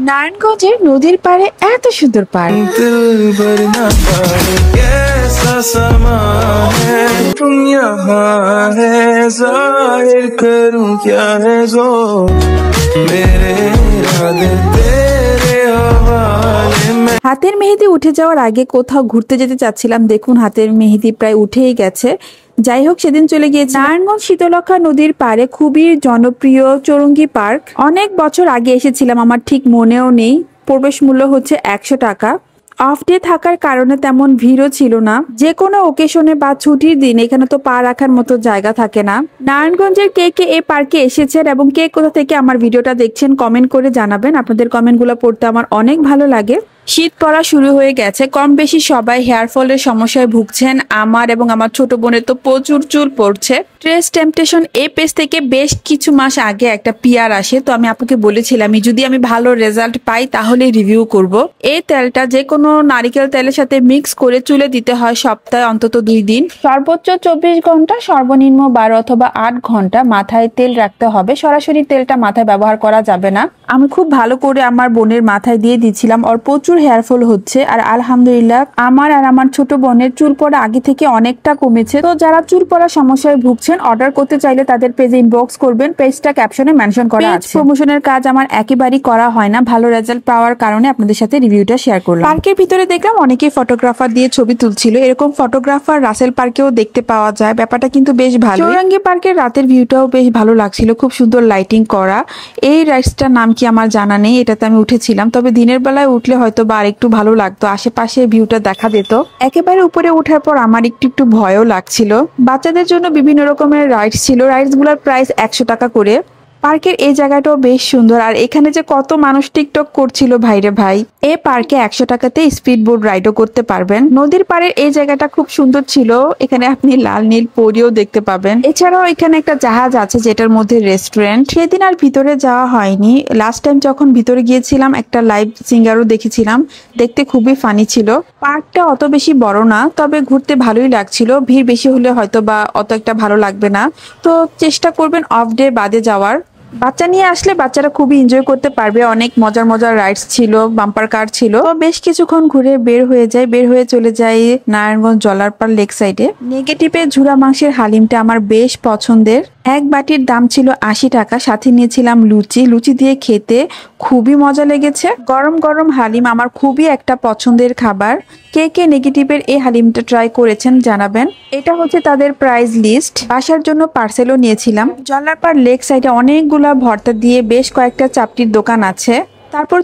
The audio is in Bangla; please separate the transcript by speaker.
Speaker 1: নারায়ণগঞ্জের নদীর পাড়ে এত সুন্দর পার্ক।
Speaker 2: दिल भर ना पाए कैसा समा है तुम यहाँ है जाहिर करूं क्या है जो मेरे इरादे तेरे हवाले में।
Speaker 1: হাতের মেহেদি উঠে যাওয়ার আগে কোথাও ঘুরতে যেতে চাচ্ছিলাম, দেখুন হাতের মেহেদি প্রায় উঠেই গেছে। যাই হোক, সেদিন চলে গিয়েছি নারায়ণগঞ্জ শীতলক্ষা নদীর পাড়ে খুবই জনপ্রিয় চৌরঙ্গি পার্ক। অনেক বছর আগে এসেছিলাম, আমার ঠিক মনেও নেই। প্রবেশ মূল্য হচ্ছে 100 টাকা। অফ ডে থাকার কারণে তেমন ভিড়ও ছিল না। যে কোনো ওকেশনে বা ছুটির দিন এখানে তো পা রাখার মতো জায়গা থাকে না। নারায়ণগঞ্জের কে কে এই পার্কে এসেছেন এবং কে কোথা থেকে আমার ভিডিওটা দেখছেন কমেন্ট করে জানাবেন। আপনাদের কমেন্টগুলো পড়তে আমার অনেক ভালো লাগে। শীত পড়া শুরু হয়ে গেছে, কম বেশি সবাই হেয়ার ফলের সমস্যায় ভুগছেন। আমার এবং আমার ছোট বোনের তো প্রচুর চুল পড়ছে। ট্রেস টেম্পটেশন এই পেজ থেকে বেশ কিছু মাস আগে একটা পিআর আসে, তো আমি আপুকে বলেছিলাম যদি আমি ভালো রেজাল্ট পাই তাহলে রিভিউ করব। এই তেলটা যে কোনো নারিকেল তেলের সাথে মিক্স করে চুলে দিতে হয় সপ্তাহে অন্তত 2 দিন। সর্বোচ্চ 24 ঘন্টা, সর্বনিম্ন 12 অথবা 8 ঘন্টা মাথায় তেল রাখতে হবে। সরাসরি তেলটা মাথায় ব্যবহার করা যাবে না। আমি খুব ভালো করে আমার বোনের মাথায় দিয়ে দিচ্ছিলাম, আর প্রচুর হেয়ার ফল হচ্ছে। আর আলহামদুলিল্লাহ আমার আর আমার ছোট বোনের চুল পড়া আগে থেকে অনেকটা কমেছে। তো যারা চুল পড়ার সমস্যায় ভুগছেন, অর্ডার করতে চাইলে তাদের পেজে ইনবক্স করবেন। পেজটা ক্যাপশনে মেনশন করা আছে। প্রমোশনের কাজ আমার একেবারেই করা হয় না, ভালো রেজাল্ট পাওয়ার কারণে আপনাদের সাথে রিভিউটা শেয়ার করলাম। পার্কের ভিতরে দেখলাম অনেকেই ফটোগ্রাফার দিয়ে ছবি তুলছিল। এরকম ফটোগ্রাফার রাসেল পার্কেও দেখতে পাওয়া যায়। ব্যাপারটা কিন্তু বেশ ভালো। চৌরঙ্গি পার্কের রাতের ভিউটাও বেশ ভালো লাগছিল, খুব সুন্দর লাইটিং করা। এই রাইডসটার নাম কি আমার জানা নেই, এটাতে আমি উঠেছিলাম। তবে দিনের বেলায় উঠলে হয়তো বা আরেকটু ভালো লাগতো, আশেপাশে ভিউটা দেখা যেত। একেবারে উপরে ওঠার পর আমার একটু ভয়ও লাগছিল। বাচ্চাদের জন্য বিভিন্ন রকমের রাইডস ছিল। রাইডস গুলোর প্রাইস 100 টাকা করে। পার্কের এই জায়গাটাও বেশ সুন্দর। আর এখানে যে কত মানুষ টিকটক করছিল ভাইরে ভাই। এই পার্কে 100 টাকাতে স্পিড বোট রাইডও করতে পারবেন। নদীর পাড়ের এই জায়গাটা খুব সুন্দর ছিল। এখানে আপনি লাল নীল পরিও দেখতে পাবেন। এছাড়াও এখানে একটা জাহাজ আছে যেটার মধ্যে রেস্টুরেন্ট। সেদিন আর ভিতরে যাওয়া হয়নি। লাস্ট টাইম যখন ভিতরে গিয়েছিলাম একটা লাইভ সিঙ্গারও দেখেছিলাম, দেখতে খুবই ফানি ছিল। পার্কটা অত বেশি বড় না, তবে ঘুরতে ভালোই লাগছিল। ভিড় বেশি হলে হয়তো বা অত একটা ভালো লাগবে না, তো চেষ্টা করবেন অফ ডে বাদে যাওয়ার। বাচ্চা নিয়ে আসলে বাচ্চারা খুবই এনজয় করতে পারবে। অনেক মজার মজার রাইডস ছিল, বাম্পার কার ছিল। তো বেশ কিছুক্ষণ ঘুরে বের হয়ে চলে যাই নারায়ণগঞ্জ জলারপাড় লেক সাইডে। নেগেটিভে ঝুরা মাংসের হালিমটা আমার বেশ পছন্দের। এক বাটির দাম ছিল 80 টাকা, সাথে নিয়েছিলাম লুচি দিয়ে খেতে খুবই মজা লেগেছে। গরম গরম হালিম আমার খুবই একটা পছন্দের খাবার। কে কে নেগেটিভের এই হালিমটা ট্রাই করেছেন জানাবেন। এটা হচ্ছে তাদের প্রাইস লিস্ট। বাসার জন্য পার্সেলও নিয়েছিলাম। জলারপাড় লেক সাইডে অনেকগুলা ভর্তা দিয়ে বেশ কয়েকটা চাপটির দোকান আছে। তারপর